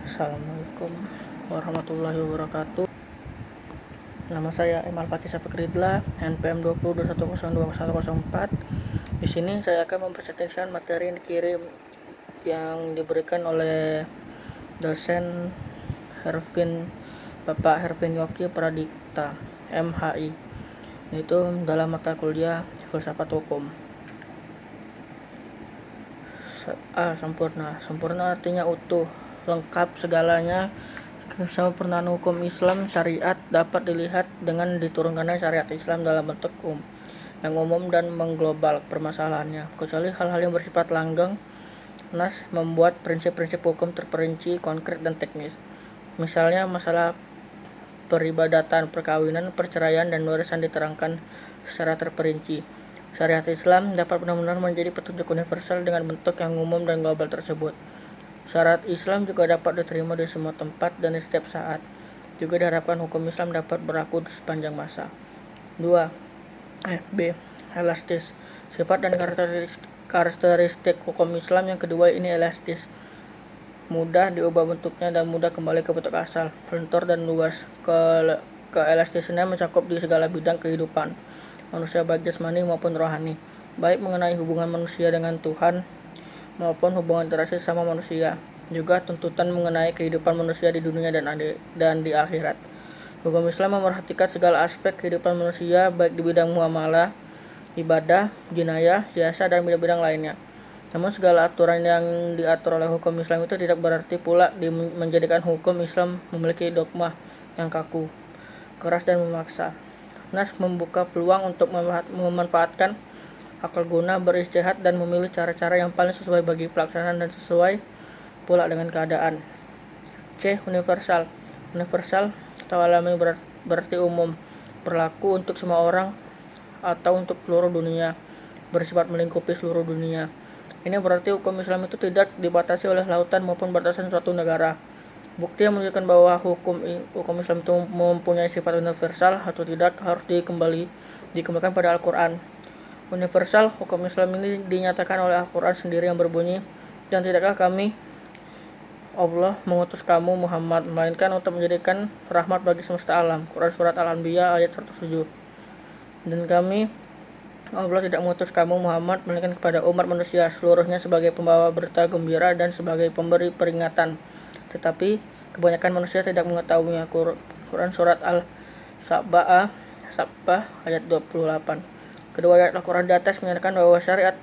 Assalamualaikum warahmatullahi wabarakatuh. Nama saya Emal Fakih Sapikridla, NPM 2021021104. Di sini saya akan mempresentasikan materi yang dikirim yang diberikan oleh dosen Bapak Hervin Yoki Pradikta, MHI. Itu dalam mata kuliah Filsafat Hukum. Sempurna. Sempurna artinya utuh, lengkap segalanya. Kesempurnaan hukum Islam syariat dapat dilihat dengan diturunkannya syariat Islam dalam bentuk yang umum dan mengglobal permasalahannya, kecuali hal-hal yang bersifat langgeng. Nas membuat prinsip-prinsip hukum terperinci, konkret, dan teknis. Misalnya masalah peribadatan, perkawinan, perceraian, dan warisan diterangkan secara terperinci. Syariat Islam dapat benar-benar menjadi petunjuk universal dengan bentuk yang umum dan global tersebut. Syariat Islam juga dapat diterima di semua tempat dan di setiap saat. Juga diharapkan hukum Islam dapat berlaku sepanjang masa. 2. B. Elastis. Sifat dan karakteristik hukum Islam yang kedua ini elastis. Mudah diubah bentuknya dan mudah kembali ke bentuk asal, lentur dan luas. Keelastisannya mencakup di segala bidang kehidupan manusia baik jasmani maupun rohani, baik mengenai hubungan manusia dengan Tuhan maupun hubungan interaksi sama manusia, juga tuntutan mengenai kehidupan manusia di dunia dan di akhirat. Hukum Islam memerhatikan segala aspek kehidupan manusia baik di bidang muamalah, ibadah, jinayah, siasa, dan bidang-bidang lainnya. Namun segala aturan yang diatur oleh hukum Islam itu tidak berarti pula menjadikan hukum Islam memiliki dogma yang kaku, keras, dan memaksa. Nas membuka peluang untuk memanfaatkan akal guna, beristihad, dan memilih cara-cara yang paling sesuai bagi pelaksanaan dan sesuai pula dengan keadaan. C. Universal. Universal atau alami berarti umum, berlaku untuk semua orang atau untuk seluruh dunia, bersifat melingkupi seluruh dunia. Ini berarti hukum Islam itu tidak dibatasi oleh lautan maupun batasan suatu negara. Bukti yang menunjukkan bahwa hukum Islam itu mempunyai sifat universal atau tidak harus dikembalikan pada Al-Quran. Universal hukum Islam ini dinyatakan oleh Al-Quran sendiri yang berbunyi, dan tidakkah kami Allah mengutus kamu Muhammad melainkan untuk menjadikan rahmat bagi semesta alam. Quran Surat Al-Anbiya ayat 107. Dan kami Allah tidak mengutus kamu Muhammad melainkan kepada umat manusia seluruhnya sebagai pembawa berita gembira dan sebagai pemberi peringatan. Tetapi kebanyakan manusia tidak mengetahuinya. Quran Surat Al-Sabbah ayat 28. Kedua ayat Al-Quran di atas menyatakan bahwa syariat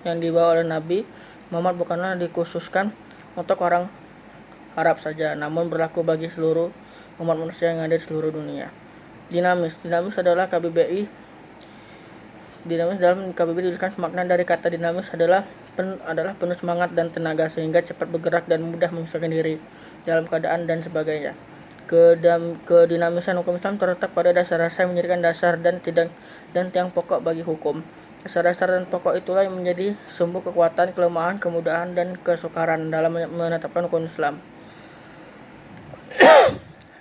yang dibawa oleh Nabi Muhammad bukanlah dikhususkan untuk orang Arab saja, namun berlaku bagi seluruh umat manusia yang ada di seluruh dunia. Dinamis adalah KBBI. Dinamis dalam KBBI dituliskan makna dari kata dinamis adalah penuh semangat dan tenaga sehingga cepat bergerak dan mudah menyesuaikan diri dalam keadaan dan sebagainya. Kedinamisan hukum Islam terletak pada dasar-dasar yang menjadikan dasar dan tiang pokok bagi hukum. Dasar-dasar dan pokok itulah yang menjadi sumber kekuatan, kelemahan, kemudahan, dan kesukaran dalam menetapkan hukum Islam.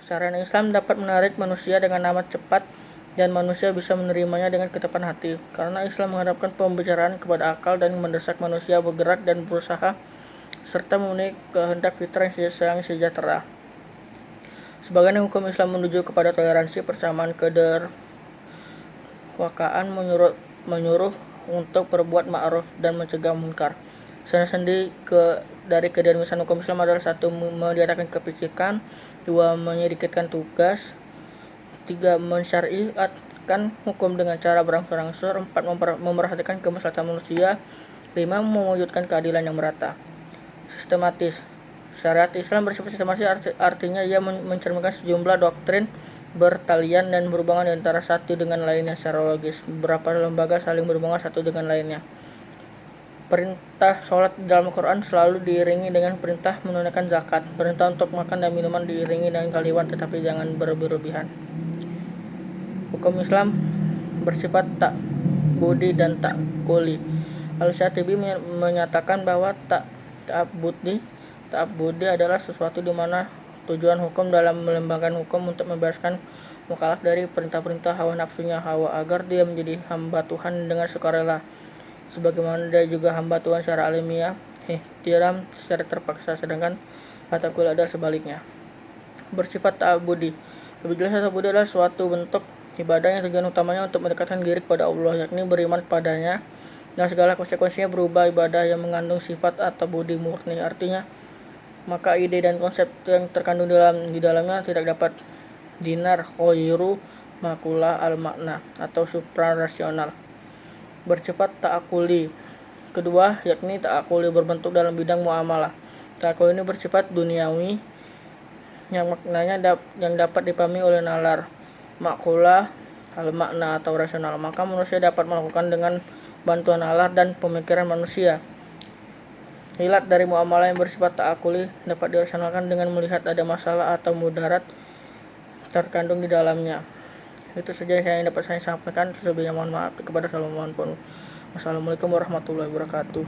Syariat Islam dapat menarik manusia dengan amat cepat dan manusia bisa menerimanya dengan ketetapan hati, karena Islam menghadapkan pembicaraan kepada akal dan mendesak manusia bergerak dan berusaha serta memenuhi kehendak fitrah yang sejahtera. Sebagian hukum Islam menuju kepada toleransi, persamaan, kederwakaan, menyuruh untuk berbuat ma'ruf dan mencegah munkar. Sendi dari kedinamisan hukum Islam adalah 1. Meniadakan kepicikan, 2. menyedikitkan tugas, 3. mensyariatkan hukum dengan cara berangsur-angsur, 4. memerhatikan kemaslahatan manusia, 5. mewujudkan keadilan yang merata. Sistematis. Syariat Islam bersifat sistematis artinya ia mencerminkan sejumlah doktrin bertalian dan berhubungan antara satu dengan lainnya secara logis. Beberapa lembaga saling berhubungan satu dengan lainnya. Perintah sholat dalam Al-Quran selalu diiringi dengan perintah menunaikan zakat. Perintah untuk makan dan minuman diiringi dengan kalimat, tetapi jangan berlebihan. Hukum Islam bersifat tak budi dan tak kuli. Al-Syatibi menyatakan bahwa ta'abbudi adalah sesuatu di mana tujuan hukum dalam melembangkan hukum untuk membebaskan mukallaf dari perintah-perintah hawa nafsunya hawa agar dia menjadi hamba Tuhan dengan sukarela, sebagaimana dia juga hamba Tuhan secara alamiah, ihtiram secara terpaksa. Sedangkan Ta'akuli adalah sebaliknya. Bersifat ta'abudi. Lebih jelas ta'abudi adalah suatu bentuk ibadah yang tujuan utamanya untuk mendekatkan diri kepada Allah, yakni beriman kepadanya dan segala konsekuensinya berubah ibadah yang mengandung sifat ta'abudi murni. Artinya, maka ide dan konsep yang terkandung di dalamnya tidak dapat dinar khairu makula al-makna atau suprarasional. Bersifat ta'akuli kedua, yakni ta'akuli berbentuk dalam bidang muamalah. Ta'akul ini bersifat duniawi yang maknanya yang dapat dipahami oleh nalar, makula al-makna atau rasional. Maka manusia dapat melakukan dengan bantuan nalar dan pemikiran manusia. Ilat dari muamalah yang bersifat ta'akuli dapat dirasionalkan dengan melihat ada masalah atau mudarat terkandung di dalamnya. Itu saja yang dapat saya sampaikan. Sebelumnya mohon maaf kepada Assalamualaikum warahmatullahi wabarakatuh.